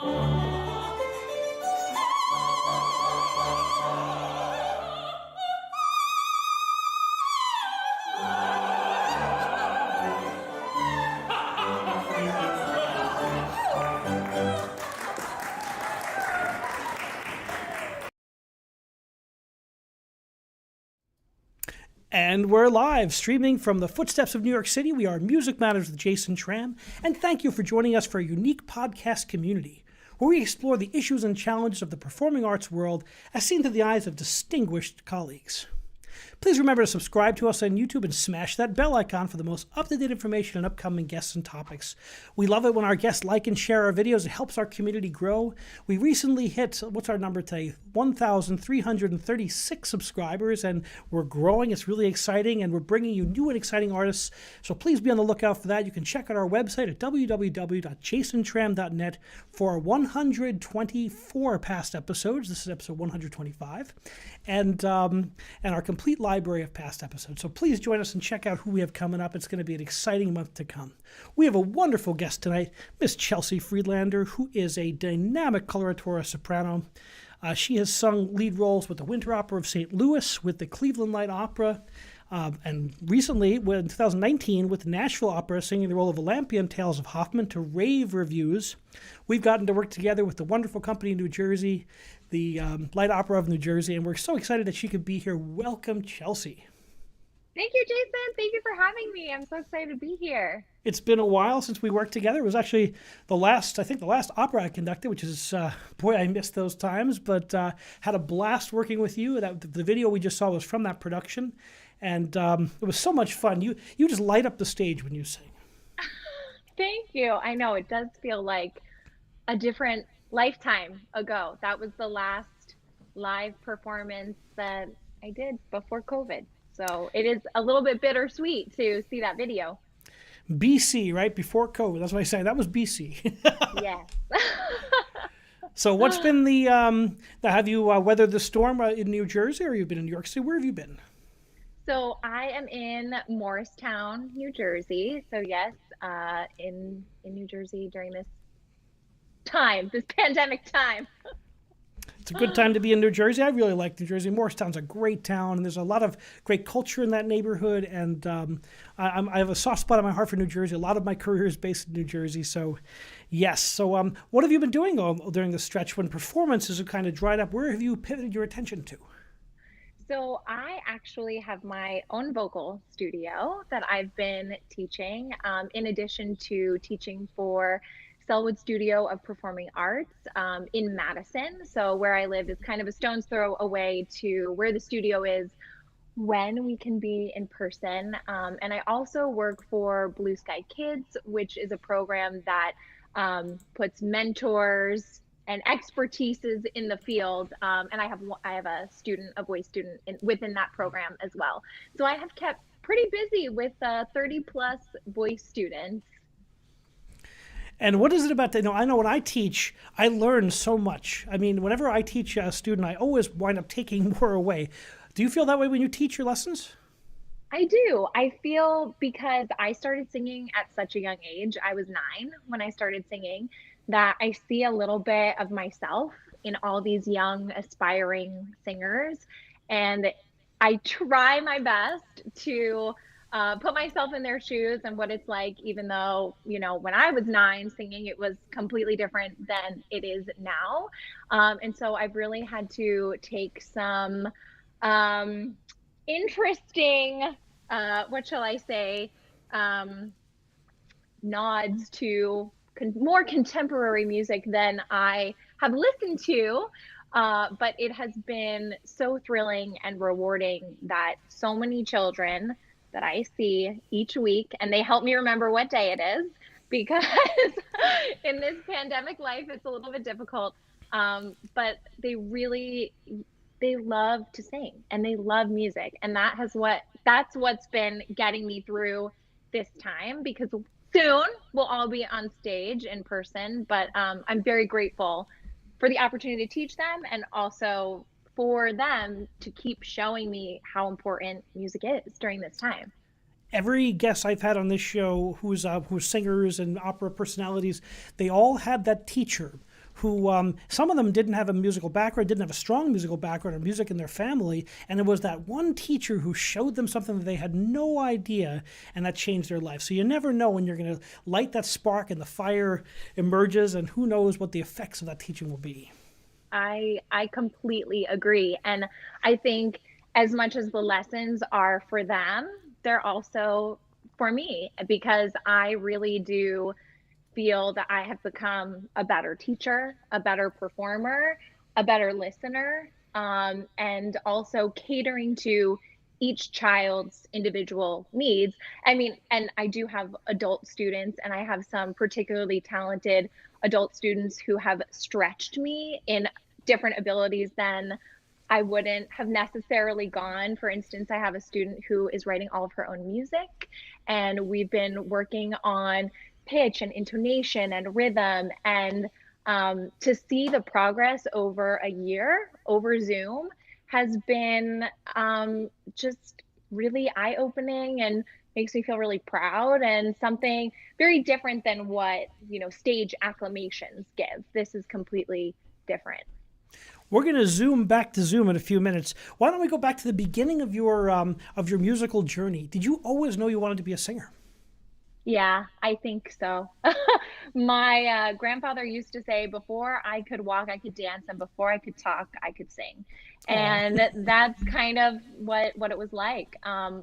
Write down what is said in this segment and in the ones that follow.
And we're live, streaming from the footsteps of New York City. We are Music Matters with Jason Tramm, and thank you for joining us for a unique podcast community where we explore the issues and challenges of the performing arts world as seen through the eyes of distinguished colleagues. Please remember to subscribe to us on YouTube and smash that bell icon for the most up-to-date information on upcoming guests and topics. We love it when our guests like and share our videos. It helps our community grow. We recently hit, what's our number today? 1,336 subscribers, and we're growing. It's really exciting, and we're bringing you new and exciting artists. So please be on the lookout for that. You can check out our website at www.jasontram.net for our 124 past episodes. This is episode 125, and our complete library of past episodes. So please join us and check out who we have coming up. It's going to be an exciting month to come. We have a wonderful guest tonight, Miss Chelsea Friedlander, who is a dynamic coloratura soprano. She has sung lead roles with the Winter Opera of St. Louis, with the Cleveland Light Opera, and recently, in 2019, with the Nashville Opera, singing the role of Olympia in Tales of Hoffman to rave reviews. We've gotten to work together with the wonderful company in New Jersey, the Light Opera of New Jersey, and we're so excited that she could be here. Welcome, Chelsea. Thank you, Jason. Thank you for having me. I'm so excited to be here. It's been a while since we worked together. It was actually the last opera I conducted, which is, boy, I missed those times, but had a blast working with you. The video we just saw was from that production, and it was so much fun. You just light up the stage when you sing. Thank you. I know, it does feel like a different lifetime ago. That was the last live performance that I did before COVID. So it is a little bit bittersweet to see that video. BC, right? Before COVID. That's what I say. That was BC. Yes. So what's been have you weathered the storm in New Jersey, or you've been in New York City? Where have you been? So I am in Morristown, New Jersey. So yes, in New Jersey during this pandemic time. It's a good time to be in New Jersey. I really like New Jersey. Morristown's a great town, and there's a lot of great culture in that neighborhood. And I have a soft spot in my heart for New Jersey. A lot of my career is based in New Jersey. So, yes. So, what have you been doing during this stretch when performances have kind of dried up? Where have you pivoted your attention to? So I actually have my own vocal studio that I've been teaching, in addition to teaching for Selwood Studio of Performing Arts in Madison. So where I live is kind of a stone's throw away to where the studio is when we can be in person. And I also work for Blue Sky Kids, which is a program that puts mentors and expertises in the field. And I have a voice student within that program as well. So I have kept pretty busy with 30 plus voice students. And what is it about that? I know when I teach, I learn so much. I mean, whenever I teach a student, I always wind up taking more away. Do you feel that way when you teach your lessons? I do. I feel, because I started singing at such a young age, I was 9 when I started singing, that I see a little bit of myself in all these young aspiring singers. And I try my best to put myself in their shoes and what it's like, even though, when I was 9 singing, it was completely different than it is now. And so I've really had to take some interesting, what shall I say, nods to more contemporary music than I have listened to. But it has been so thrilling and rewarding that so many children that I see each week, and they help me remember what day it is, because in this pandemic life, it's a little bit difficult. But they love to sing and they love music. And that's what's been getting me through this time, because soon we'll all be on stage in person. But I'm very grateful for the opportunity to teach them, and also for them to keep showing me how important music is during this time. Every guest I've had on this show who's singers and opera personalities, they all had that teacher who some of them didn't have a musical background, didn't have a strong musical background or music in their family, and it was that one teacher who showed them something that they had no idea, and that changed their life. So you never know when you're going to light that spark and the fire emerges, and who knows what the effects of that teaching will be. I completely agree. And I think as much as the lessons are for them, they're also for me because I really do feel that I have become a better teacher, a better performer, a better listener, and also catering to each child's individual needs. I mean, and I do have adult students, and I have some particularly talented adult students who have stretched me in different abilities than I wouldn't have necessarily gone. For instance, I have a student who is writing all of her own music, and we've been working on pitch and intonation and rhythm. And to see the progress over a year over Zoom has been just really eye opening and makes me feel really proud and something very different than what, stage acclamations give. This is completely different. We're going to zoom back to Zoom in a few minutes. Why don't we go back to the beginning of your musical journey? Did you always know you wanted to be a singer? Yeah, I think so. My grandfather used to say, before I could walk, I could dance, and before I could talk, I could sing. Oh, And that's kind of what it was like.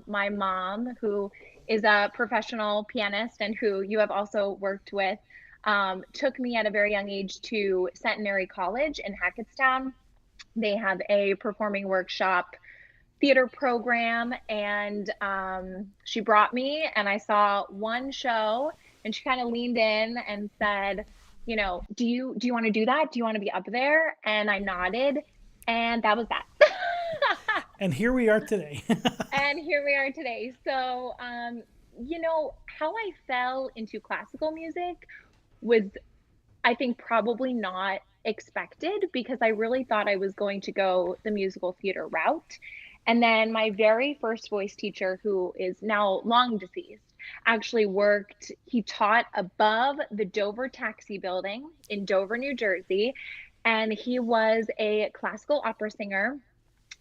My mom, who is a professional pianist and who you have also worked with, took me at a very young age to Centenary College in Hackettstown. They have a performing workshop theater program, and she brought me, and I saw one show, and she kind of leaned in and said, do you want to do that? Do you want to be up there? And I nodded, and that was that. and here we are today. And here we are today. So, how I fell into classical music was, I think, probably not expected because I really thought I was going to go the musical theater route. And then my very first voice teacher, who is now long deceased, actually he taught above the Dover Taxi Building in Dover, New Jersey. And he was a classical opera singer.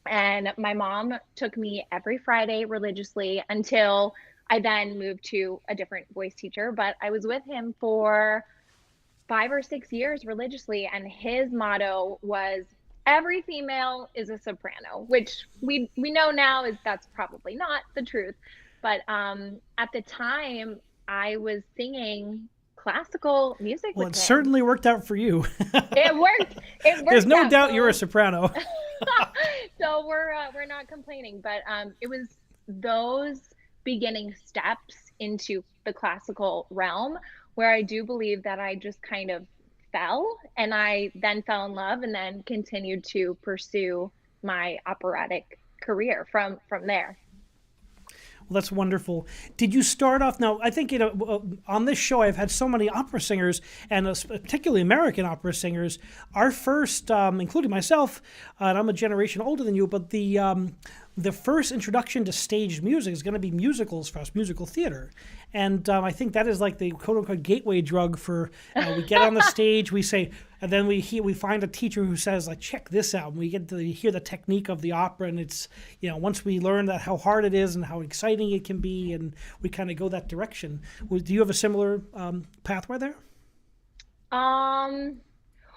And my mom took me every Friday religiously until I then moved to a different voice teacher. But I was with him for 5 or 6 years religiously, and his motto was every female is a soprano, which we know now is that's probably not the truth. But at the time, I was singing classical music Well, with it him. certainly worked out for you. It worked. It There's worked no out. doubt you're a So soprano. so we're not complaining, but it was those beginning steps into the classical realm where I do believe that I just kind of fell, and I then fell in love and then continued to pursue my operatic career from there. Well, that's wonderful. Did you start off now? I think on this show I've had so many opera singers, and particularly American opera singers. Our first, including myself, and I'm a generation older than you, but the first introduction to staged music is going to be musicals for us, musical theater. And I think that is like the quote unquote gateway drug for we get on the stage, we say, and then we find a teacher who says, like, check this out. And we get to hear the technique of the opera. And it's, once we learn that how hard it is and how exciting it can be, and we kind of go that direction. Do you have a similar pathway there? Um,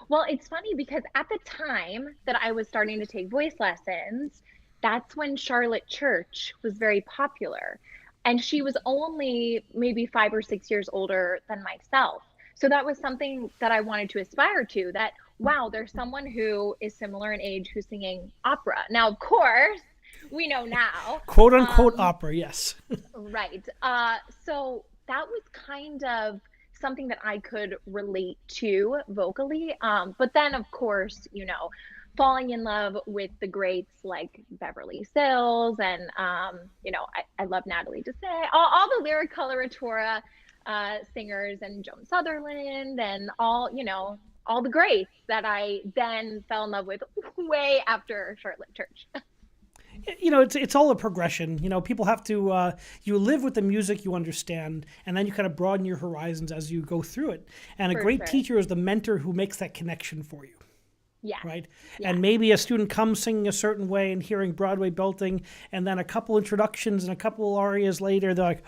well, it's funny because at the time that I was starting to take voice lessons, that's when Charlotte Church was very popular. And she was only maybe 5 or 6 years older than myself. So that was something that I wanted to aspire to, that, wow, there's someone who is similar in age who's singing opera. Now, of course, we know now. Quote unquote Um, opera, yes. right. So that was kind of something that I could relate to vocally. But then, of course, falling in love with the greats like Beverly Sills and, I love Natalie Dessay, all the lyric coloratura singers, and Joan Sutherland, and all the greats that I then fell in love with way after Charlotte Church. it's all a progression. People have to you live with the music you understand, and then you kind of broaden your horizons as you go through it. And a For great sure. teacher is the mentor who makes that connection for you, Yes. right? And Yes. maybe a student comes singing a certain way and hearing Broadway belting, and then a couple introductions and a couple arias later, they're like,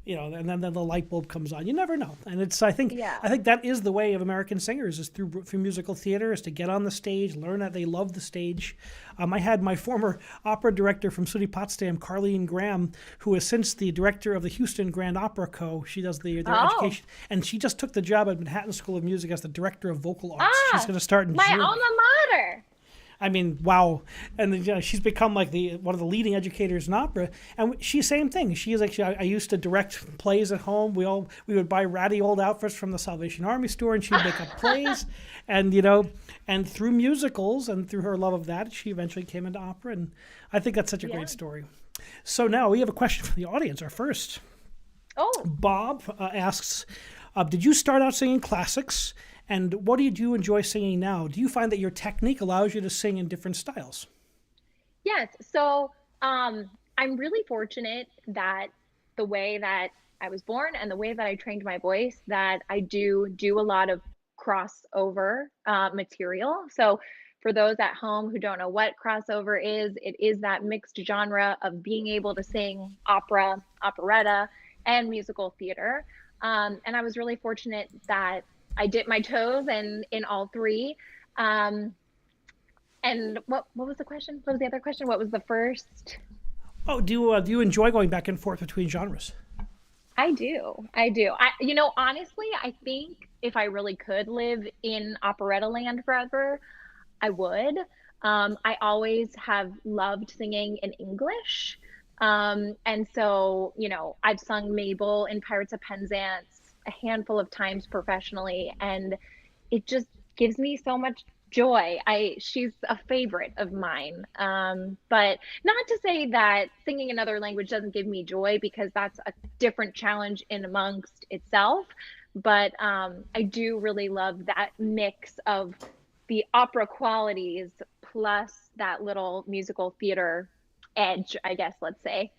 and then the light bulb comes on. You never know, and it's Yeah. I think that is the way of American singers is through musical theater is to get on the stage, learn that they love the stage. I had my former opera director from SUNY Potsdam, Carleen Graham, who is since the director of the Houston Grand Opera Co. She does their Oh. education, and she just took the job at Manhattan School of Music as the director of vocal arts. She's Ah, going to start in my June. alma mater. I mean, wow! And then, she's become like one of the leading educators in opera. And she's same thing. She is actually. I used to direct plays at home. We would buy ratty old outfits from the Salvation Army store, and she'd make up plays. And and through musicals and through her love of that, she eventually came into opera. And I think that's such a Yeah. great story. So now we have a question from the audience. Our first, Oh, Bob asks, "Did you start out singing classics? And what do you enjoy singing now? Do you find that your technique allows you to sing in different styles?" yes. So, I'm really fortunate that the way that I was born and the way that I trained my voice, that I do a lot of crossover material. So, for those at home who don't know what crossover is, it is that mixed genre of being able to sing opera, operetta, and musical theater. And I was really fortunate that I dipped my toes in all three. Um, and what was the question? What was the other question? What was the first? Oh, do you enjoy going back and forth between genres? I do. I do. Honestly, I think if I really could live in operetta land forever, I would. I always have loved singing in English. And so, I've sung Mabel in Pirates of Penzance a handful of times professionally, and it just gives me so much joy. She's a favorite of mine. But not to say that singing another language doesn't give me joy, because that's a different challenge in amongst itself. But I do really love that mix of the opera qualities plus that little musical theater edge, I guess, let's say.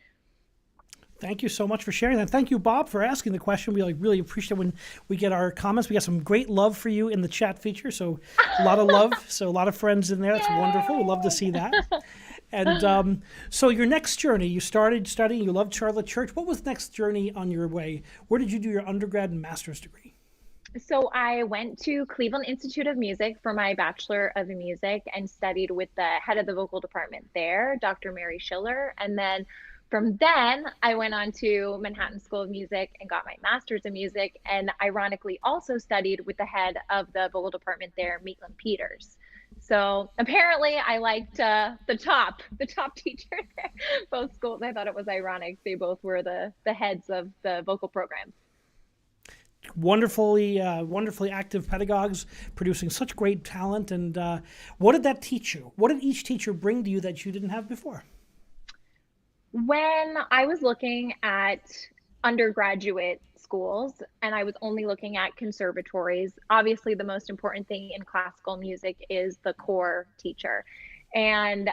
Thank you so much for sharing that. Thank you, Bob, for asking the question. We really appreciate when we get our comments. We got some great love for you in the chat feature, so a lot of love. So a lot of friends in there. That's wonderful. We love to see that. And so your next journey, you started studying. You loved Charlotte Church. What was the next journey on your way? Where did you do your undergrad and master's degree? So I went to Cleveland Institute of Music for my Bachelor of Music and studied with the head of the vocal department there, Dr. Mary Schiller. And then I went on to Manhattan School of Music and got my master's in music, and ironically also studied with the head of the vocal department there, Maitland Peters. So apparently I liked the top teacher there, both schools. I thought it was ironic. They both were the heads of the vocal programs. Wonderfully active pedagogues producing such great talent. And what did that teach you? What did each teacher bring to you that you didn't have before? When I was looking at undergraduate schools and I was only looking at conservatories, obviously the most important thing in classical music is the core teacher. And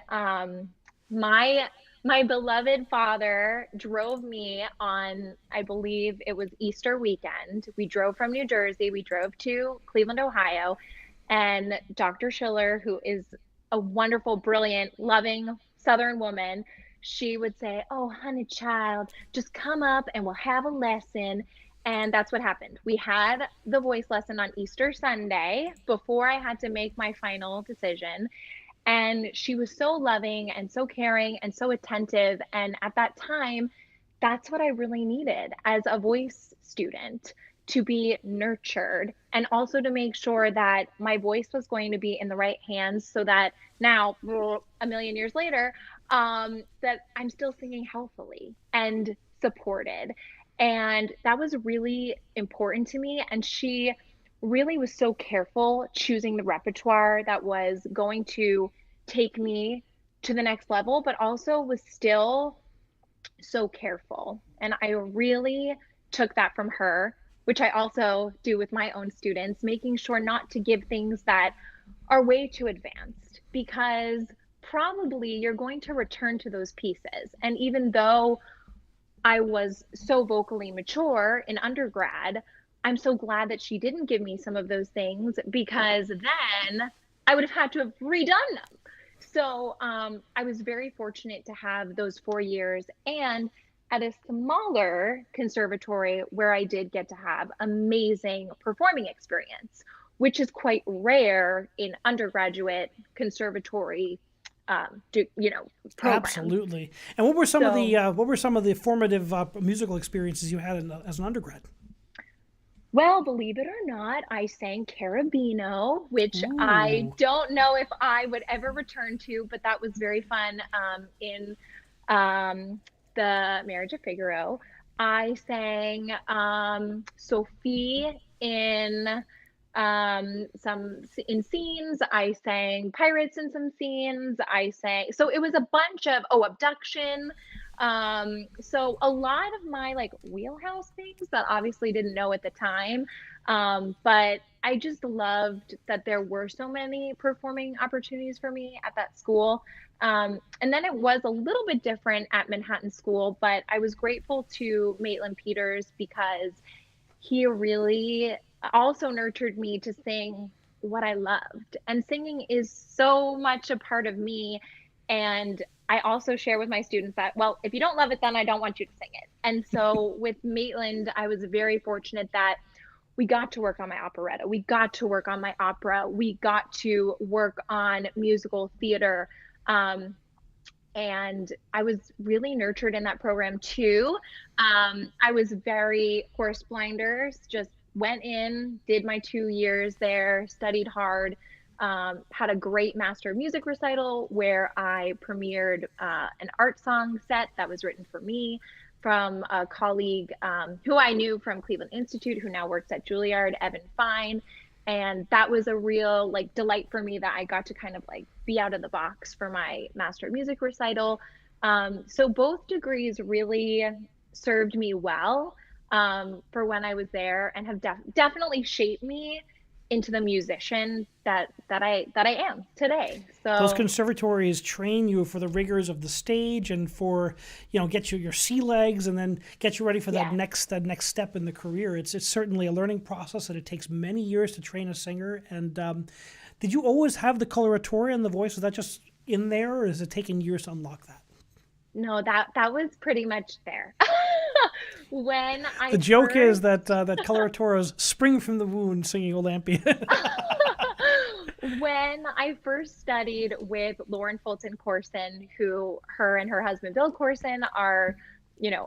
my beloved father drove me on, I believe it was Easter weekend. We drove from New Jersey, we drove to Cleveland, Ohio, and Dr. Schiller, who is a wonderful, brilliant, loving Southern woman, she would say, "Oh, honey child, just come up and we'll have a lesson." And that's what happened. We had the voice lesson on Easter Sunday before I had to make my final decision. And she was so loving and so caring and so attentive. And at that time, that's what I really needed as a voice student, to be nurtured and also to make sure that my voice was going to be in the right hands, so that now, a million years later, that I'm still singing healthily and supported. And that was really important to me. And she really was so careful choosing the repertoire that was going to take me to the next level, but also was still so careful. And I really took that from her, which I also do with my own students, making sure not to give things that are way too advanced, because probably you're going to return to those pieces. And even though I was so vocally mature in undergrad, I'm so glad that she didn't give me some of those things, because then I would have had to have redone them. So I was very fortunate to have those 4 years, and at a smaller conservatory where I did get to have amazing performing experience, which is quite rare in undergraduate conservatory, programs. Absolutely. And what were some of the So, formative musical experiences you had as an undergrad? well, believe it or not, I sang Carabino, which I Ooh, don't know if I would ever return to, but that was very fun, in um, the Marriage of Figaro. I sang Sophie in some in scenes. I sang Pirates in some scenes. I sang, so it was a bunch of, oh, Abduction. So a lot of my like wheelhouse things that obviously didn't know at the time. But I just loved that there were so many performing opportunities for me at that school. And then it was a little bit different at Manhattan School, but I was grateful to Maitland Peters because he really also nurtured me to sing what I loved. And singing is so much a part of me. And I also share with my students that, well, if you don't love it, then I don't want you to sing it. And so with Maitland, I was very fortunate that we got to work on my operetta. We got to work on my opera. We got to work on musical theater. Um, and I was really nurtured in that program too. I was very horse blinders, just went in, did my 2 years there, studied hard, had a great Master of Music recital where I premiered an art song set that was written for me from a colleague who I knew from Cleveland Institute, who now works at Juilliard, Evan Fine. And that was a real like delight for me that I got to kind of like be out of the box for my Master of Music recital. So both degrees really served me well for when I was there, and have definitely shaped me into the musician that I am today. those So conservatories train you for the rigors of the stage and for, get you your sea legs and then get you ready for yeah. that next step in the career. It's certainly a learning process, and it takes many years to train a singer. And did you always have the coloratura and the voice? Was that just in there, or is it taking years to unlock that? No, that was pretty much there. When The I joke is first that coloraturas spring from the wound singing Olympia. when I first studied with Lauren Fulton Corson, who her and her husband Bill Corson are,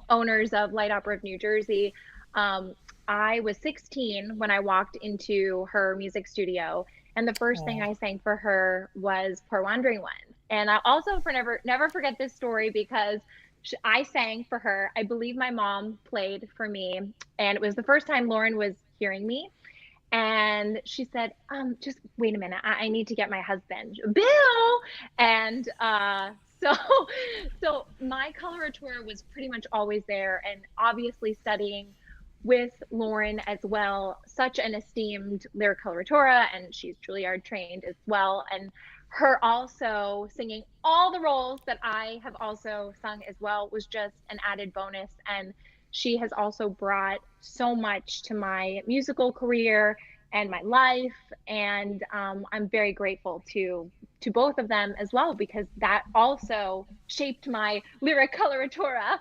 owners of Light Opera of New Jersey, um, I was 16 when I walked into her music studio, and the first thing Oh, I sang for her was Poor Wandering One. And I also for never forget this story because I sang for her. I believe my mom played for me, and it was the first time Lauren was hearing me. And she said, just wait a minute. I need to get my husband, Bill. And so, so my coloratura was pretty much always there, and obviously studying with Lauren as well, such an esteemed lyric coloratura, and she's Juilliard trained as well. And her also singing all the roles that I have also sung as well was just an added bonus. And she has also brought so much to my musical career and my life. And I'm very grateful to both of them as well, because that also shaped my lyric coloratura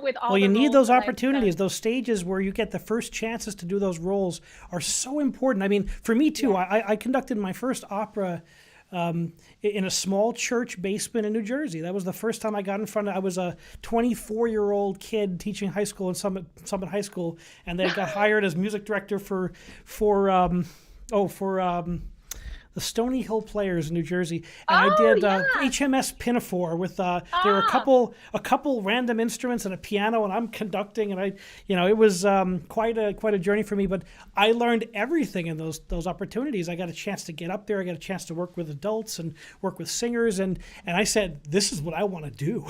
with well, all you the need roles those that I've opportunities. sung. Those stages where you get the first chances to do those roles are so important. I mean, for me too, Yes. I conducted my first opera in a small church basement in New Jersey. That was the first time I got in front of. I was a 24-year-old kid teaching high school in Summit High School, and then got hired as music director for the Stony Hill Players in New Jersey, and I Oh did yeah. HMS Pinafore with there were Ah, a couple random instruments and a piano, and I'm conducting, and it was quite a journey for me. But I learned everything in those opportunities. I got a chance to get up there. I got a chance to work with adults and work with singers, and I said, this is what I want to do.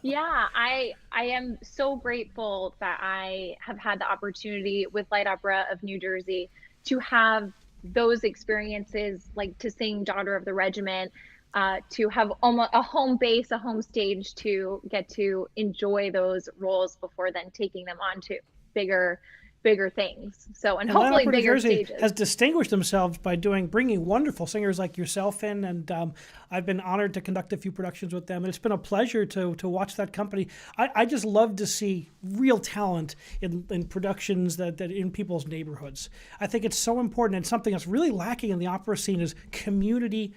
yeah, I am so grateful that I have had the opportunity with Light Opera of New Jersey to have those experiences, like to sing Daughter of the Regiment. to have almost a home base, a home stage to get to enjoy those roles before then taking them on to bigger, bigger things. So, and And Light hopefully Opera New bigger Jersey stages. has distinguished themselves by bringing wonderful singers like yourself in, and I've been honored to conduct a few productions with them, and it's been a pleasure to watch that company. I just love to see real talent in productions that in people's neighborhoods. I think it's so important, and something that's really lacking in the opera scene is community.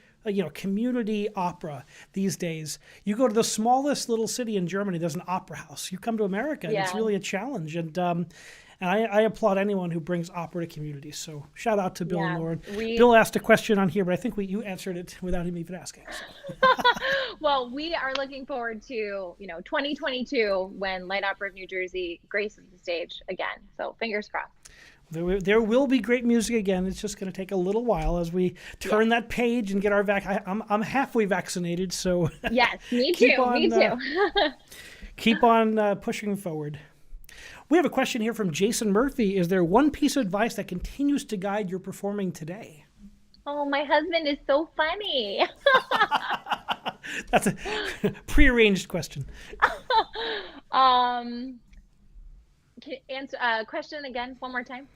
Community opera these days. You go to the smallest little city in Germany, there's an opera house. You come to America, and it's Yeah. really a challenge. And I applaud anyone who brings opera to communities. So shout out to Bill and Yeah. Lauren. We, Bill asked a question on here, but I think you answered it without him even asking. So. well, we are looking forward to, 2022 when Light Opera of New Jersey graces the stage again. So fingers crossed. There will be great music again. It's just going to take a little while as we turn that page and get our I'm halfway vaccinated, so Yes, me keep too. on, Me too. keep on pushing forward. We have a question here from Jason Murphy. Is there one piece of advice that continues to guide your performing today? Oh, my husband is so funny. That's a prearranged question. Can answer question again one more time.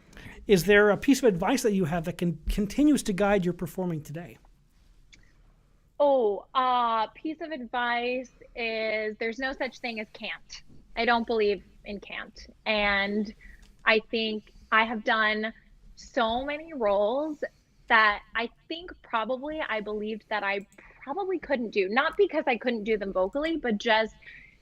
Is there a piece of advice that you have that continues to guide your performing today? Oh, piece of advice is there's no such thing as can't. I don't believe in can't. And I think I have done so many roles that I think probably I believed that I probably couldn't do. Not because I couldn't do them vocally, but just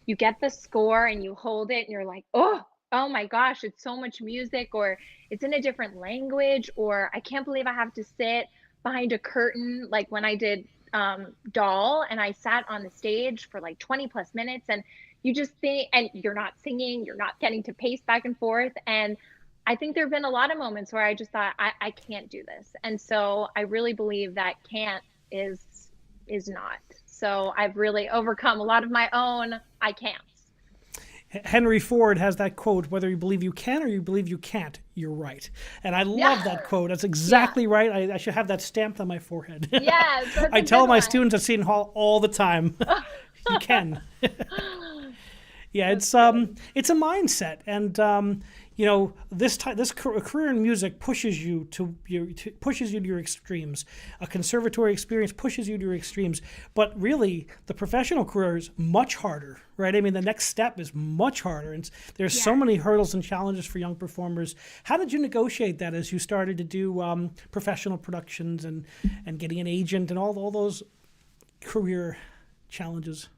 you get the score and you hold it and you're like, oh my gosh, it's so much music, or it's in a different language, or I can't believe I have to sit behind a curtain. Like when I did Doll and I sat on the stage for like 20 plus minutes, and you just think, and you're not singing, you're not getting to pace back and forth. And I think there have been a lot of moments where I just thought, I can't do this. And so I really believe that can't is not. So I've really overcome a lot of my own I can't. Henry Ford has that quote, whether you believe you can or you believe you can't, you're right. And I love that quote. That's exactly right. I should have that stamped on my forehead. Yes, I tell my students at Seton Hall all the time, you can. Yeah, it's a mindset, and this career in music pushes you to your extremes. A conservatory experience pushes you to your extremes, but really the professional career is much harder, right? I mean, the next step is much harder, and there's so many hurdles and challenges for young performers. How did you negotiate that as you started to do professional productions and getting an agent and all those career challenges?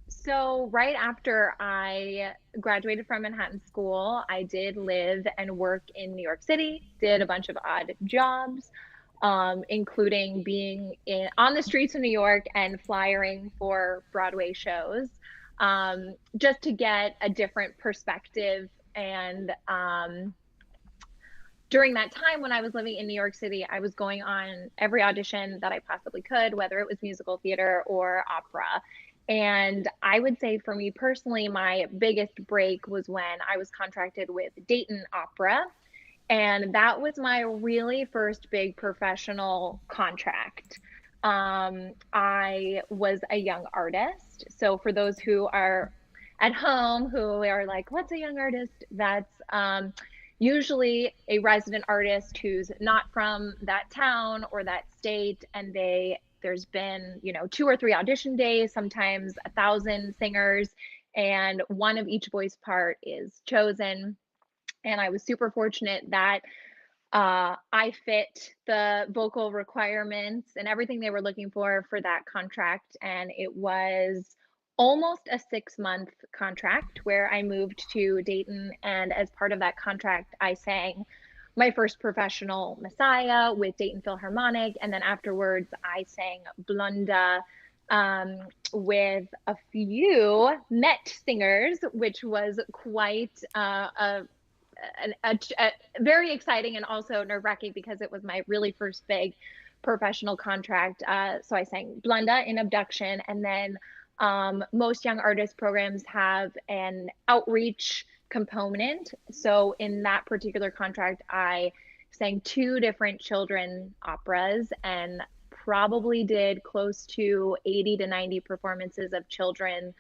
So right after I graduated from Manhattan School, I did live and work in New York City, did a bunch of odd jobs, including being on the streets of New York and flyering for Broadway shows, just to get a different perspective. And during that time when I was living in New York City, I was going on every audition that I possibly could, whether it was musical theater or opera. And I would say for me personally, my biggest break was when I was contracted with Dayton Opera. And that was my really first big professional contract. I was a young artist. So for those who are at home who are like, what's a young artist? That's usually a resident artist who's not from that town or that state, and there's been 2 or 3 audition days, sometimes 1,000 singers, and one of each voice part is chosen. And I was super fortunate that I fit the vocal requirements and everything they were looking for that contract. And it was almost a 6-month contract where I moved to Dayton. And as part of that contract, I sang my first professional Messiah with Dayton Philharmonic. And then afterwards, I sang Blunda with a few Met singers, which was quite a very exciting and also nerve-wracking because it was my really first big professional contract. So I sang Blunda in Abduction, and then most young artist programs have an outreach component. So in that particular contract, I sang 2 different children operas, and probably did close to 80 to 90 performances of children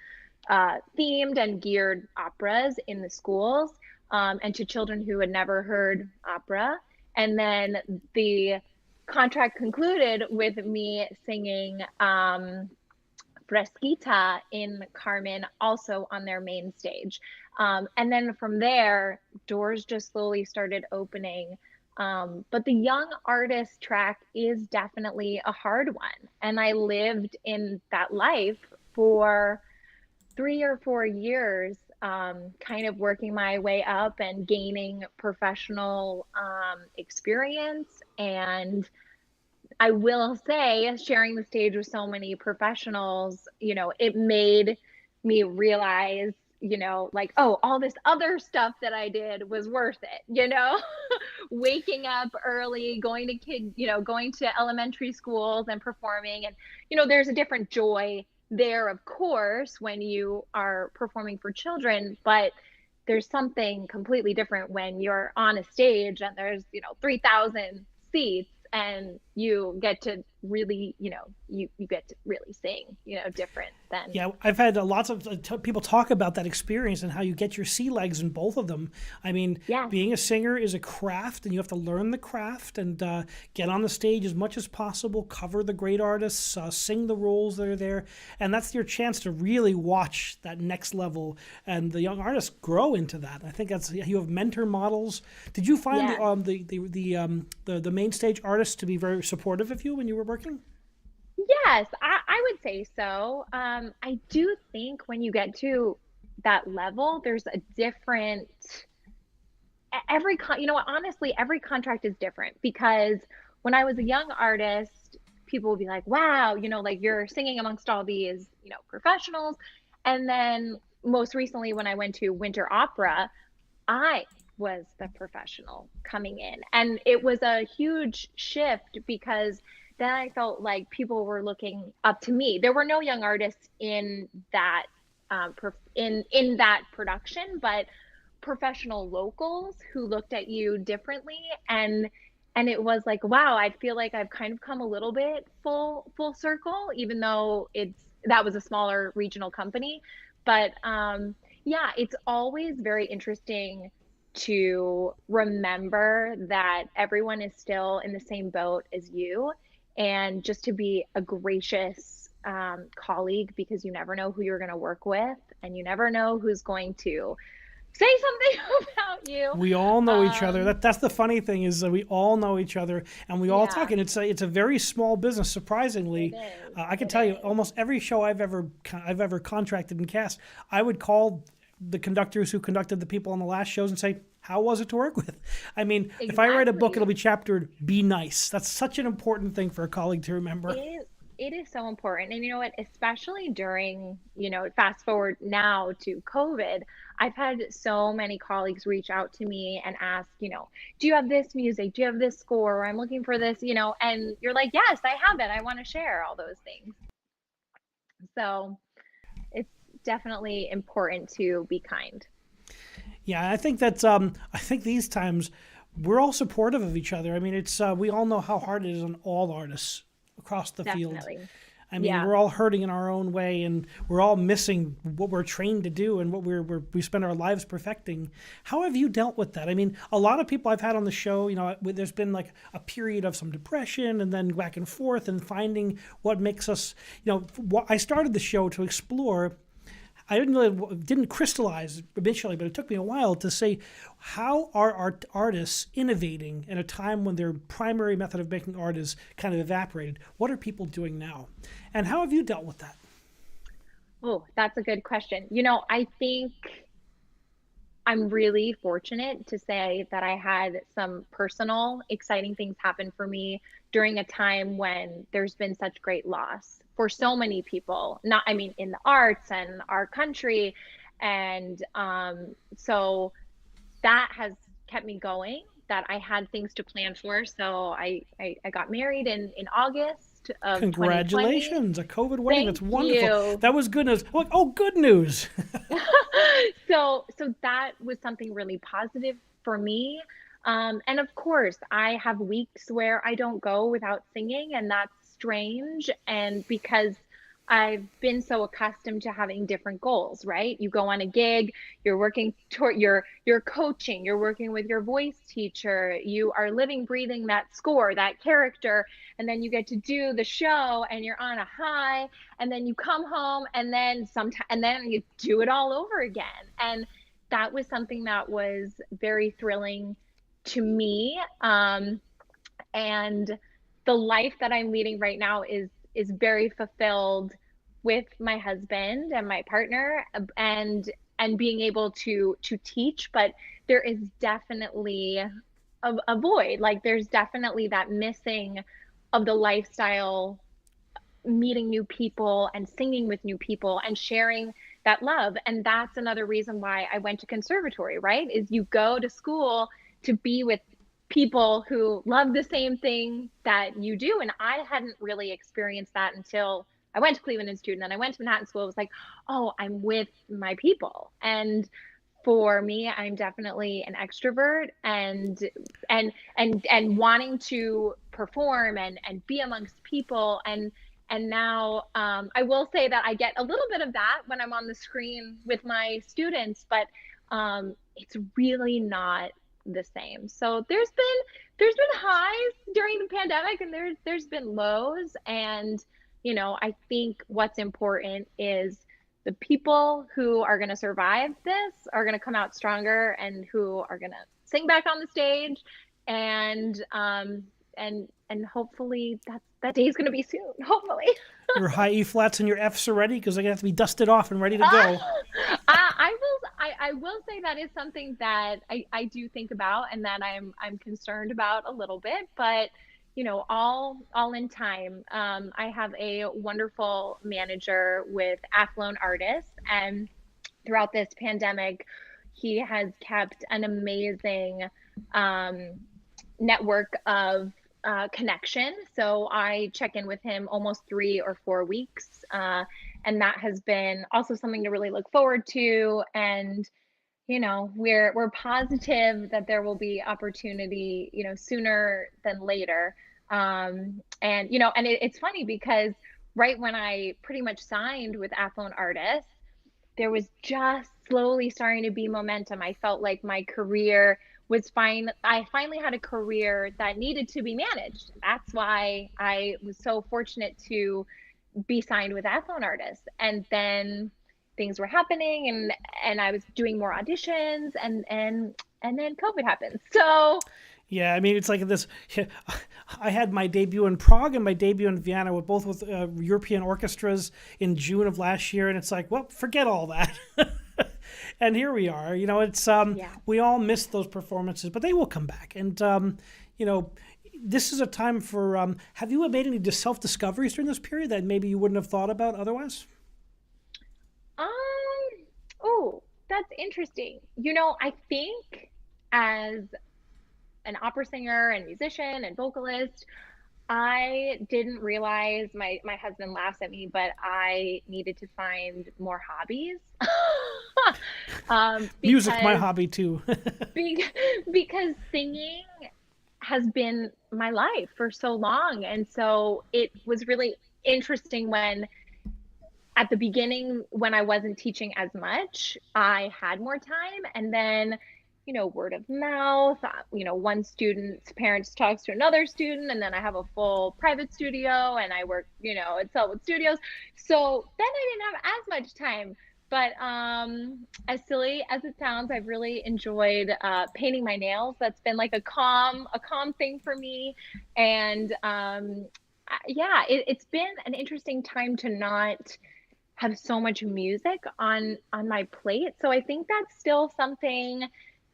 themed and geared operas in the schools, and to children who had never heard opera. And then the contract concluded with me singing Fresquita in Carmen, also on their main stage. And then from there, doors just slowly started opening. But the young artist track is definitely a hard one. And I lived in that life for 3 or 4 years, kind of working my way up and gaining professional experience. And I will say, sharing the stage with so many professionals, it made me realize, like, oh, all this other stuff that I did was worth it. Waking up early, going to elementary schools and performing. And, there's a different joy there, of course, when you are performing for children, but there's something completely different when you're on a stage and there's, 3,000 seats and you get to really, you get to really sing, different than. Yeah, I've had lots of people talk about that experience and how you get your sea legs in both of them. I mean, Yes. being a singer is a craft, and you have to learn the craft and get on the stage as much as possible, cover the great artists, sing the roles that are there, and that's your chance to really watch that next level. And the young artists grow into that. I think that's, you have mentor models. Did you find Yes. the main stage artists to be very supportive of you when you were working? Yes, I would say so. I do think when you get to that level, there's a different honestly, every contract is different because when I was a young artist, people would be like, wow, like you're singing amongst all these, professionals. And then most recently, when I went to winter opera, I was the professional coming in. And it was a huge shift because then I felt like people were looking up to me. There were no young artists in that in that production, but professional locals who looked at you differently. And it was like, wow, I feel like I've kind of come a little bit full circle, even though that was a smaller regional company. But yeah, it's always very interesting to remember that everyone is still in the same boat as you, and just to be a gracious colleague, because you never know who you're going to work with and you never know who's going to say something about you. We all know each other. That's the funny thing, is that we all know each other and we all Yeah, talk. And it's a very small business. Surprisingly, it is. I can It tell you, is. almost every show I've ever contracted and cast, I would call the conductors who conducted the people on the last shows and say, "How was it to work with?" I mean, if I write a book, it'll Exactly. be chaptered "Be nice." That's such an important thing for a colleague to remember. It is so important. And you know what, especially during, fast forward now to COVID, I've had so many colleagues reach out to me and ask, do you have this music? Do you have this score? Or I'm looking for this, and you're like, yes, I have it. I want to share all those things. So it's definitely important to be kind. Yeah, I think that's. I think these times we're all supportive of each other. I mean, it's we all know how hard it is on all artists across the field. Definitely. I mean, Yeah. we're all hurting in our own way, and we're all missing what we're trained to do and what we spend our lives perfecting. How have you dealt with that? I mean, a lot of people I've had on the show, there's been like a period of some depression and then back and forth and finding what makes us, I started the show to explore. I didn't crystallize initially, but it took me a while to say, how are artists innovating in a time when their primary method of making art is kind of evaporated? What are people doing now? And how have you dealt with that? Oh, that's a good question. I think I'm really fortunate to say that I had some personal, exciting things happen for me during a time when there's been such great loss for so many people. Not, I mean, in the arts and our country. And so that has kept me going, that I had things to plan for. So I got married in August of 2020. Congratulations, a COVID wedding. That's Thank wonderful. you. That was good news. Look, oh, good news. So that was something really positive for me. And of course, I have weeks where I don't go without singing, and that's strange, and because I've been so accustomed to having different goals, right? You go on a gig, you're working toward you're coaching, you're working with your voice teacher, you are living, breathing that score, that character, and then you get to do the show and you're on a high, and then you come home and then sometime and then you do it all over again. And that was something that was very thrilling to me. And the life that I'm leading right now is very fulfilled with my husband and my partner, and being able to teach. But there is definitely a void. Like there's definitely that missing of the lifestyle, meeting new people and singing with new people and sharing that love. And that's another reason why I went to conservatory, right? Is you go to school to be with people who love the same thing that you do. And I hadn't really experienced that until I went to Cleveland Institute, and then I went to Manhattan School. It was like, oh, I'm with my people. And for me, I'm definitely an extrovert, and wanting to perform and be amongst people. And now, I will say that I get a little bit of that when I'm on the screen with my students, but it's really not the same. So there's been highs during the pandemic, and there's been lows. And I think what's important is the people who are going to survive this are going to come out stronger, and who are going to sing back on the stage. And hopefully that day is going to be soon, hopefully. Your high E flats and your Fs are ready because they're going to have to be dusted off and ready to go. I will say that is something that I do think about, and that I'm concerned about a little bit, but all in time. I have a wonderful manager with Athlone Artists, and throughout this pandemic, he has kept an amazing network of connection. So I check in with him almost 3 or 4 weeks. And that has been also something to really look forward to. And, we're positive that there will be opportunity, sooner than later. And it's funny because right when I pretty much signed with Athlone Artists, there was just slowly starting to be momentum. I felt like my career was fine. I finally had a career that needed to be managed. That's why I was so fortunate to be signed with Athlone Artists. And then things were happening, and I was doing more auditions, and then COVID happened. So yeah, I mean, it's like this. I had my debut in Prague and my debut in Vienna, with both with European orchestras in June of last year, and it's like, well, forget all that. And here we are. It's we all missed those performances, but they will come back. And this is a time for. Have you made any self-discoveries during this period that maybe you wouldn't have thought about otherwise? Oh, that's interesting. I think as an opera singer and musician and vocalist, I didn't realize, my husband laughs at me, but I needed to find more hobbies. Music, my hobby too. Because singing has been my life for so long. And so it was really interesting when at the beginning, when I wasn't teaching as much, I had more time. And then word of mouth, one student's parents talks to another student, and then I have a full private studio, and I work, at Selwood Studios. So then I didn't have as much time. But as silly as it sounds, I've really enjoyed painting my nails. That's been like a calm thing for me. And yeah, it's been an interesting time to not have so much music on my plate. So I think that's still something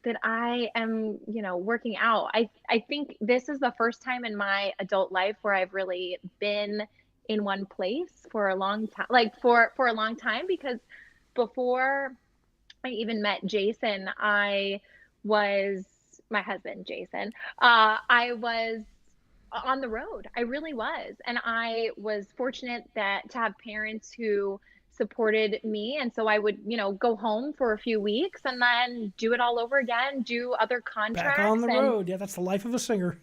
that I am, working out. I think this is the first time in my adult life where I've really been in one place for a long time, like for a long time, because before I even met Jason, I was my husband, Jason. I was on the road. I really was. And I was fortunate to have parents who supported me. And so I would, go home for a few weeks and then do it all over again, do other Back on contracts. the And road. Yeah, that's the life of a singer.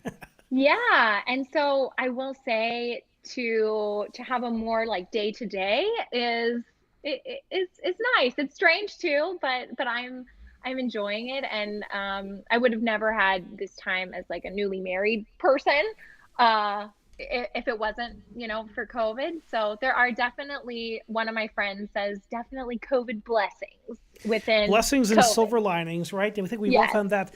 Yeah, and so I will say to have a more like day to day is it's nice. It's strange too, but I'm enjoying it, and I would have never had this time as like a newly married person if it wasn't, for COVID. So there are definitely, one of my friends says, definitely COVID blessings within Blessings and COVID. silver linings, right? I think we've all Yes. found that.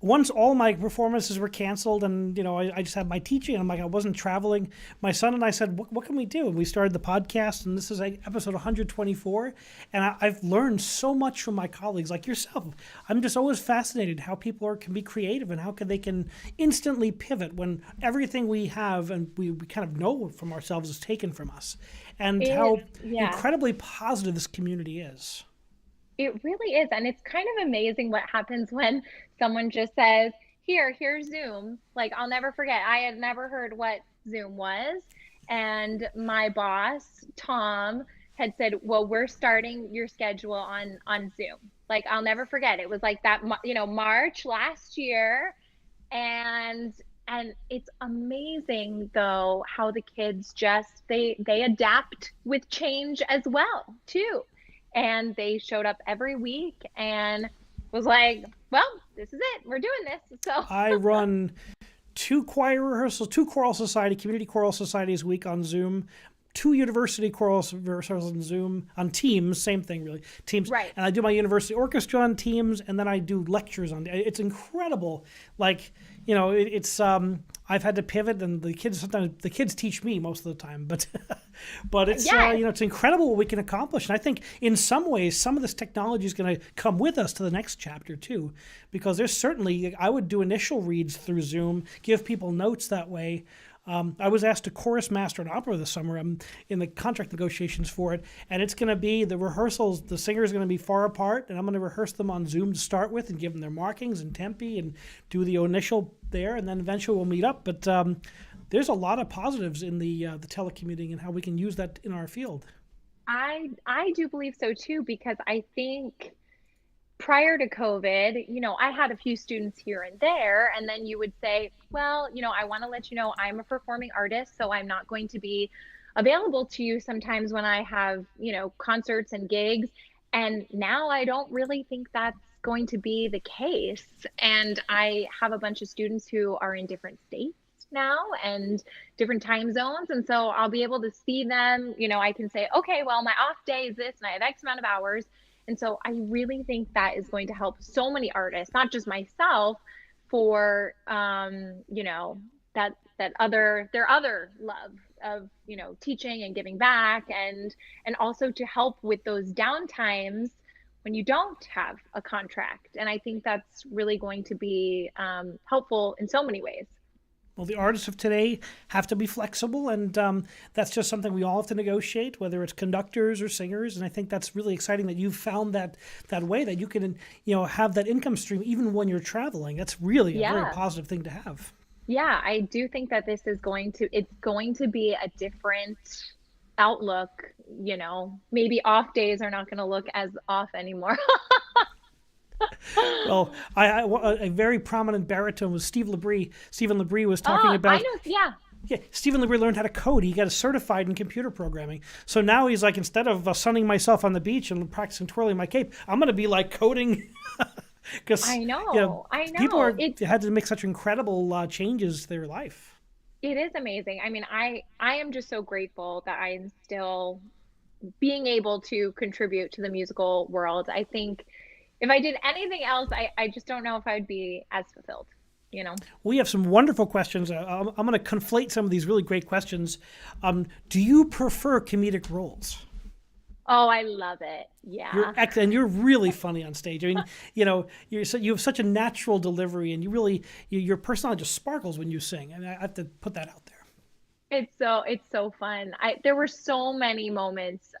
Once all my performances were canceled, and I just had my teaching, and I'm like, I wasn't traveling. My son and I said, "What can we do?" And we started the podcast, and this is like episode 124. And I've learned so much from my colleagues, like yourself. I'm just always fascinated how people can be creative and how they can instantly pivot when everything we have and we kind of know from ourselves is taken from us, and It, how yeah. incredibly positive this community is. It really is. And it's kind of amazing what happens when someone just says, here's Zoom. Like, I'll never forget. I had never heard what Zoom was. And my boss, Tom, had said, well, we're starting your schedule on Zoom. Like, I'll never forget. It was like that, March last year. And it's amazing though how the kids just they adapt with change as well too, and they showed up every week and was like, well, this is it, we're doing this. So I run two choir rehearsals, two choral society, community choral societies a week on Zoom, two university choral rehearsals on Zoom, on Teams, same thing really, Teams. right. And I do my university orchestra on Teams, and then I do lectures on. It's incredible. Like, it's I've had to pivot, and the kids teach me most of the time, but but it's Yes. it's incredible what we can accomplish. And I think in some ways, some of this technology is going to come with us to the next chapter too, because there's certainly, I would do initial reads through Zoom, give people notes that way. I was asked to chorus master an opera this summer. I'm in the contract negotiations for it, and it's going to be the rehearsals. The singers are going to be far apart, and I'm going to rehearse them on Zoom to start with and give them their markings and tempi and do the initial there, and then eventually we'll meet up. But there's a lot of positives in the telecommuting and how we can use that in our field. I do believe so too, because I think prior to COVID, I had a few students here and there, and then you would say, well, I want to let you know I'm a performing artist, so I'm not going to be available to you sometimes when I have, concerts and gigs. And now I don't really think that's going to be the case. And I have a bunch of students who are in different states now and different time zones. And so I'll be able to see them. I can say, okay, well, my off day is this, and I have X amount of hours. And so I really think that is going to help so many artists, not just myself, for their other love of, teaching and giving back, and also to help with those downtimes when you don't have a contract. And I think that's really going to be helpful in so many ways. Well, the artists of today have to be flexible, and that's just something we all have to negotiate, whether it's conductors or singers. And I think that's really exciting that you've found that way that you can, have that income stream even when you're traveling. That's really a very Yeah. positive thing to have. Yeah, I do think that it's going to be a different outlook, maybe off days are not going to look as off anymore. Well, a very prominent baritone was Steve Labrie. Stephen Labrie was talking Oh, I about. know. Yeah. Yeah, Stephen Labrie learned how to code. He got certified in computer programming. So now he's like, instead of sunning myself on the beach and practicing twirling my cape, I'm going to be like coding. Because I know. I people know. had to make such incredible changes to their life. It is amazing. I mean, I am just so grateful that I'm still being able to contribute to the musical world. I think if I did anything else, I just don't know if I'd be as fulfilled, you know? We have some wonderful questions. I'm going to conflate some of these really great questions. Do you prefer comedic roles? Oh, I love it. Yeah. And you're really funny on stage. I mean, you have such a natural delivery, and your personality just sparkles when you sing. And I have to put that out there. It's so fun. There were so many moments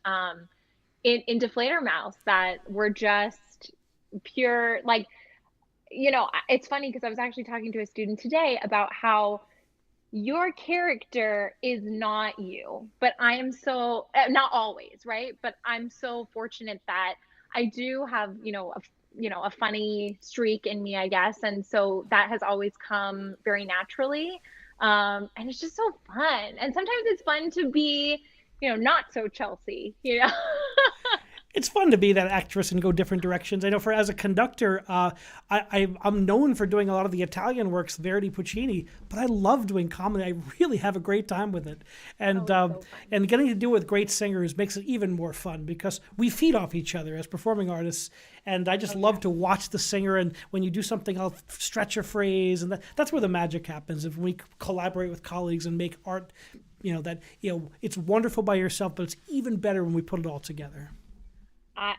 in Deflator Mouse that were just pure, like, it's funny because I was actually talking to a student today about how your character is not you, but I am so not always, right? But I'm so fortunate that I do have, a funny streak in me, I guess. And so that has always come very naturally. And it's just so fun. And sometimes it's fun to be, not so Chelsea. It's fun to be that actress and go different directions. I know for as a conductor, I'm known for doing a lot of the Italian works, Verdi, Puccini, but I love doing comedy. I really have a great time with it, and Oh, it's so and getting to do it with great singers makes it even more fun because we feed off each other as performing artists. And I just love to watch the singer. And when you do something, I'll stretch a phrase, and that's where the magic happens. If we collaborate with colleagues and make art, it's wonderful by yourself, but it's even better when we put it all together.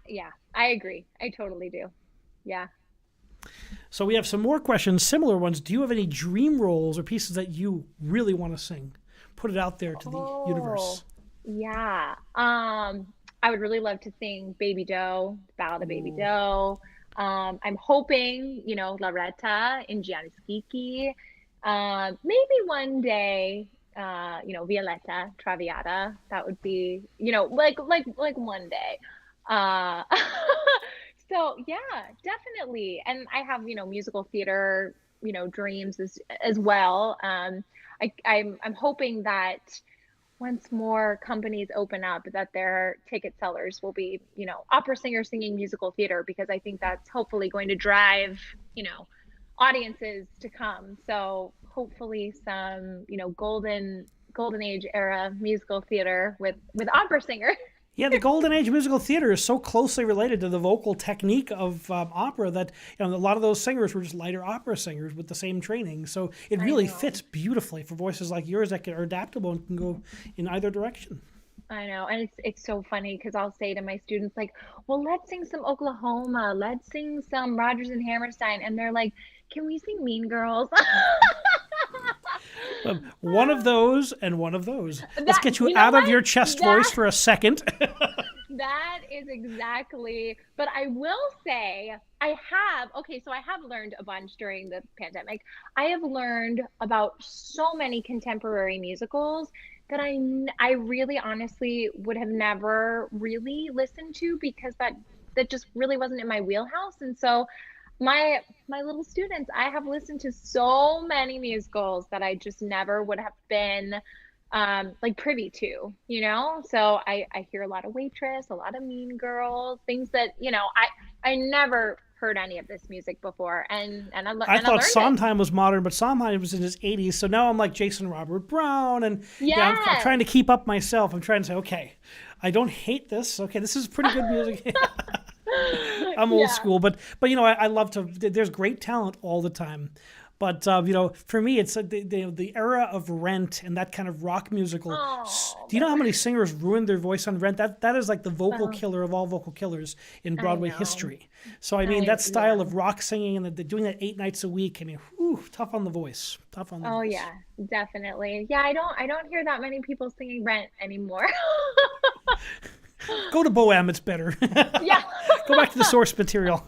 Yeah, I agree. I totally do. Yeah. So we have some more questions, similar ones. Do you have any dream roles or pieces that you really want to sing? Put it out there to the Oh, universe. yeah. I would really love to sing Baby Doe, Ballad of Baby Ooh. Doe. I'm hoping, Loretta in Gianni Schicchi. Maybe one day, Violetta Traviata. That would be, like one day. Uh, so yeah, definitely. And I have, musical theater, dreams as well. I'm hoping that once more companies open up, that their ticket sellers will be, opera singers singing musical theater, because I think that's hopefully going to drive, audiences to come. So hopefully some, golden age era musical theater with opera singers. Yeah, the Golden Age musical theater is so closely related to the vocal technique of opera that a lot of those singers were just lighter opera singers with the same training. So it I really know. fits beautifully for voices like yours that are adaptable and can go in either direction. I know, and it's so funny because I'll say to my students like, "Well, let's sing some Oklahoma, let's sing some Rodgers and Hammerstein," and they're like, "Can we sing Mean Girls?" One of those and one of those. Let's That get you you know out of what? your chest voice That for a second. that is exactly. But I will say I have learned a bunch during the pandemic. I have learned about so many contemporary musicals that I really honestly would have never really listened to, because that just really wasn't in my wheelhouse. And so my little students, I have listened to so many musicals that I just never would have been like privy to, so I hear a lot of Waitress, a lot of Mean Girls, things that I never heard any of this music before, I and I thought learned it. Sondheim was modern, but Sondheim was in his 80s. So now I'm like Jason Robert Brown. And yeah, I'm Yes. trying to keep up myself. I'm trying to say, okay, I don't hate this. Okay, this is pretty good music. I'm old Yeah. school, but I love to. There's great talent all the time, but for me, it's the era of Rent and that kind of rock musical. Oh, Do you know how many singers ruined their voice on Rent? That is like the vocal well, killer of all vocal killers in I Broadway know. history. So I mean, that style Yeah. of rock singing and doing that 8 nights a week. I mean, whew, tough on the voice. Tough on the Oh voice. yeah, definitely. Yeah, I don't hear that many people singing Rent anymore. Go to Bohem. It's better. Yeah. Go back to the source material.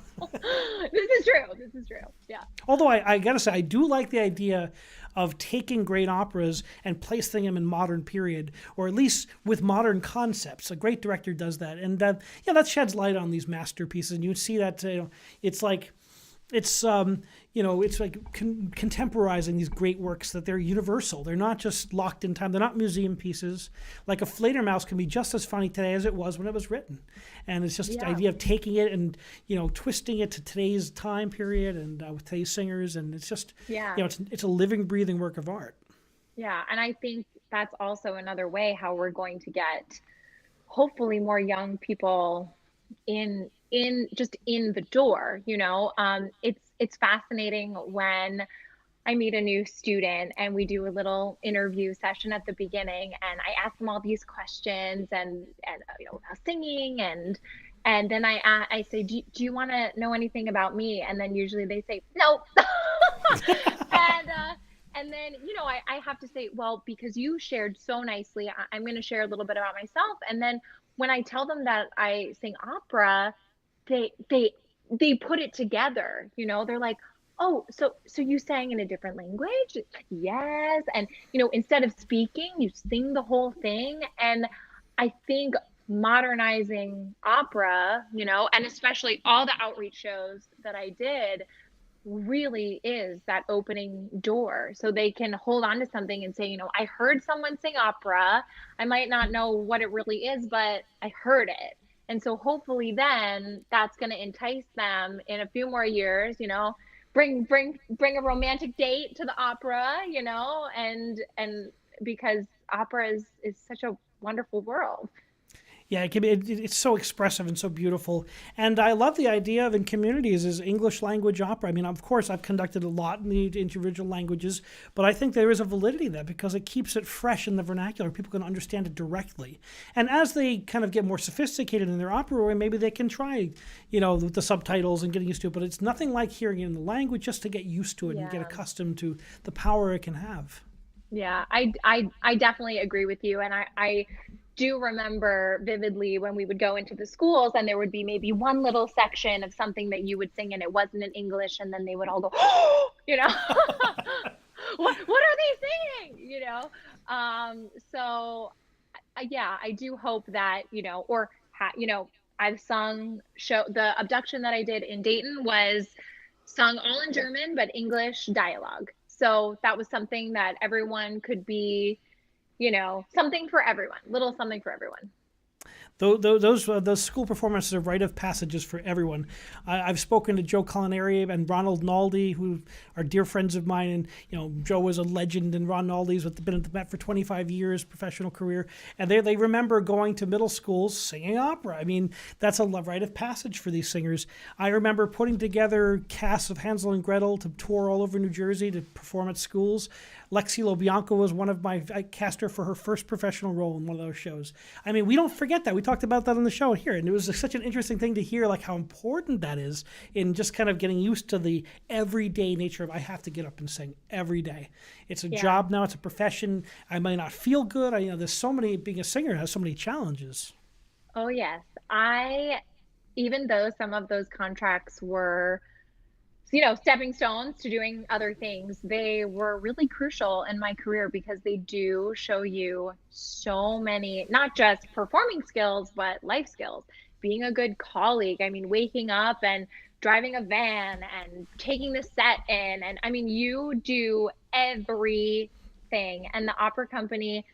This is true. This is true. Yeah. Although I gotta say, I do like the idea of taking great operas and placing them in modern period, or at least with modern concepts. A great director does that, and yeah, that sheds light on these masterpieces. And you see that it's like it's it's like contemporizing these great works, that they're universal. They're not just locked in time. They're not museum pieces. Like a Fledermaus can be just as funny today as it was when it was written, and it's just the Yeah. idea of taking it and twisting it to today's time period and with today's singers, and it's just Yeah. it's a living, breathing work of art. Yeah. And I think that's also another way how we're going to get hopefully more young people in just in the door. It's fascinating when I meet a new student and we do a little interview session at the beginning, and I ask them all these questions, and about singing, and then I say, do you want to know anything about me? And then usually they say no. And then I have to say, well, because you shared so nicely, I'm going to share a little bit about myself. And then when I tell them that I sing opera, they put it together. They're like, oh, so you sang in a different language? Yes. And instead of speaking, you sing the whole thing. And I think modernizing opera, and especially all the outreach shows that I did really is that opening door so they can hold on to something and say, I heard someone sing opera. I might not know what it really is, but I heard it. And so hopefully then that's going to entice them in a few more years, bring a romantic date to the opera, and because opera is such a wonderful world. Yeah, it's so expressive and so beautiful. And I love the idea of in communities is English language opera. I mean, of course, I've conducted a lot in the individual languages, but I think there is a validity there because it keeps it fresh in the vernacular. People can understand it directly. And as they kind of get more sophisticated in their opera, maybe they can try, the subtitles and getting used to it. But it's nothing like hearing it in the language just to get used to it and get accustomed to the power it can have. Yeah, I definitely agree with you. And I do remember vividly when we would go into the schools and there would be maybe one little section of something that you would sing and it wasn't in English, and then they would all go, oh, what are they singing? So yeah, I do hope that, I've sung the abduction that I did in Dayton was sung all in German, but English dialogue. So that was something that everyone could be, something for everyone, little something for everyone. Those school performances are rite of passages for everyone. I've spoken to Joe Culinary and Ronald Naldi, who are dear friends of mine. And Joe was a legend, and Ron Naldi's been at the Met for 25 years, professional career. And they remember going to middle schools singing opera. I mean, that's a rite of passage for these singers. I remember putting together casts of Hansel and Gretel to tour all over New Jersey to perform at schools. Lexi LoBianco was one of I cast her for her first professional role in one of those shows. I mean, we don't forget that. We talked about that on the show here, and it was such an interesting thing to hear, like how important that is in just kind of getting used to the everyday nature of I have to get up and sing every day. It's a job now. It's a profession. I might not feel good. There's so many, being a singer has so many challenges. Oh, yes. Even though some of those contracts were stepping stones to doing other things, they were really crucial in my career because they do show you so many, not just performing skills, but life skills, being a good colleague. I mean, waking up and driving a van and taking the set in. And I mean, you do everything. And the opera company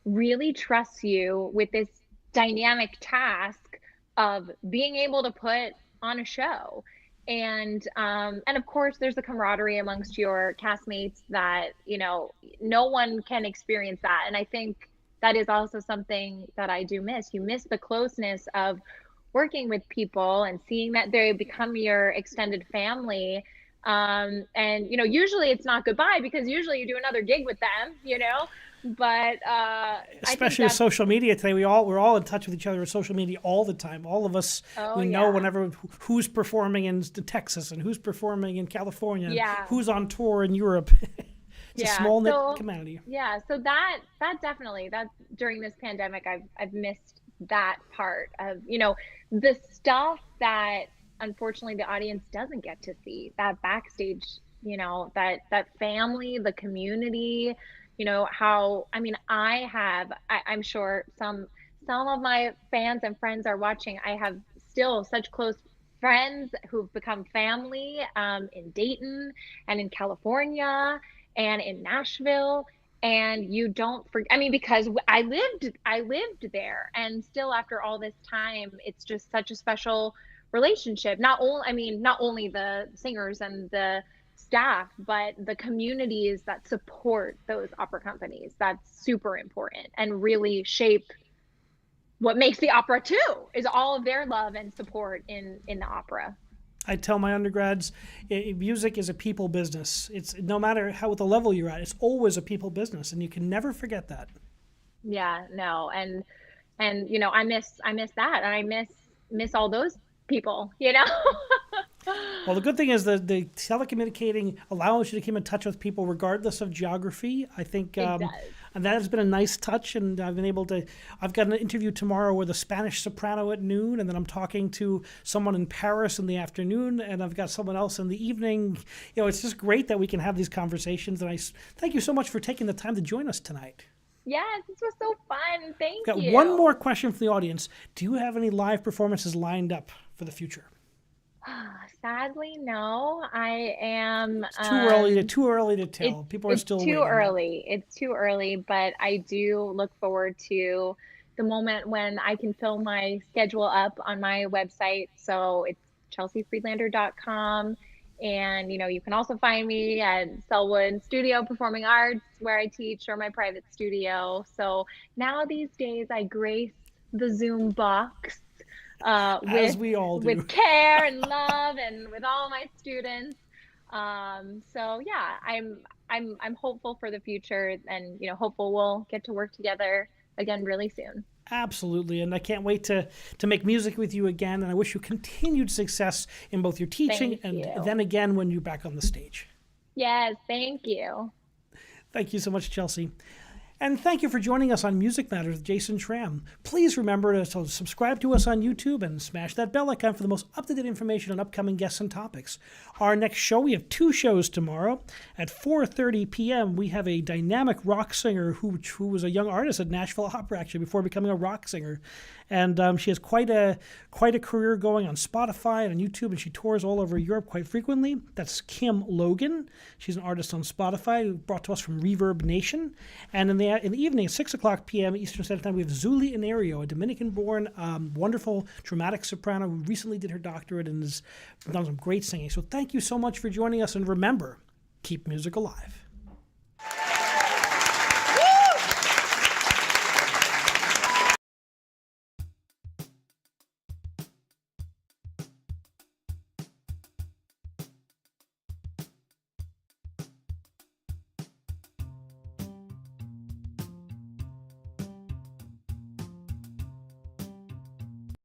really trusts you with this dynamic task of being able to put on a show. And of course there's the camaraderie amongst your castmates that no one can experience that. And I think that is also something that I do miss. You miss the closeness of working with people and seeing that they become your extended family. And usually it's not goodbye, because usually you do another gig with them, but especially with social media today, we're all in touch with each other with social media all the time. All of us, we know whenever who's performing in Texas and who's performing in California, and who's on tour in Europe. It's a small knit community. Yeah, so that definitely, that during this pandemic, I've missed that part of the stuff that unfortunately the audience doesn't get to see, that backstage, that family, the community. I'm sure some of my fans and friends are watching. I have still such close friends who've become family in Dayton and in California and in Nashville. And you don't forget, because I lived there, and still after all this time, it's just such a special relationship. Not only the singers and the staff, but the communities that support those opera companies. That's super important and really shape what makes the opera too, is all of their love and support in the opera. I tell my undergrads, music is a people business. It's no matter what the level you're at, it's always a people business, and you can never forget that. Yeah, no, and I miss that, and I miss all those people. Well, the good thing is that the telecommunicating allows you to keep in touch with people regardless of geography. I think, and that has been a nice touch. And I've got an interview tomorrow with a Spanish soprano at noon, and then I'm talking to someone in Paris in the afternoon, and I've got someone else in the evening. It's just great that we can have these conversations. And I thank you so much for taking the time to join us tonight. Yes, this was so fun. Thank Got one you. more question from the audience. Do you have any live performances lined up for the future? Sadly, no. I am It's too early to tell. People are it's still too waiting, but early. It's too early, but I do look forward to the moment when I can fill my schedule up on my website. So it's chelseafriedlander.com. And you can also find me at Selwood Studio Performing Arts where I teach, or my private studio. So now these days I grace the Zoom box as with we all do. care and love and with all my students. So yeah, I'm hopeful for the future, and hopeful we'll get to work together again really soon. Absolutely, and I can't wait to make music with you again. And I wish you continued success in both your teaching Thank and you. then again when you're back on the stage. Yes, thank you. Thank you so much, Chelsea. And thank you for joining us on Music Matters with Jason Tramm. Please remember to subscribe to us on YouTube and smash that bell icon for the most up-to-date information on upcoming guests and topics. Our next show, we have 2 shows tomorrow. At 4:30 p.m., we have a dynamic rock singer who was a young artist at Nashville Opera, actually, before becoming a rock singer. And she has quite a career going on Spotify and on YouTube, and she tours all over Europe quite frequently. That's Kim Logan. She's an artist on Spotify, brought to us from Reverb Nation. And in the evening, 6:00 p.m. Eastern Standard Time, we have Zuli Inario, a Dominican-born, wonderful dramatic soprano who recently did her doctorate and has done some great singing. So thank you so much for joining us, and remember, keep music alive.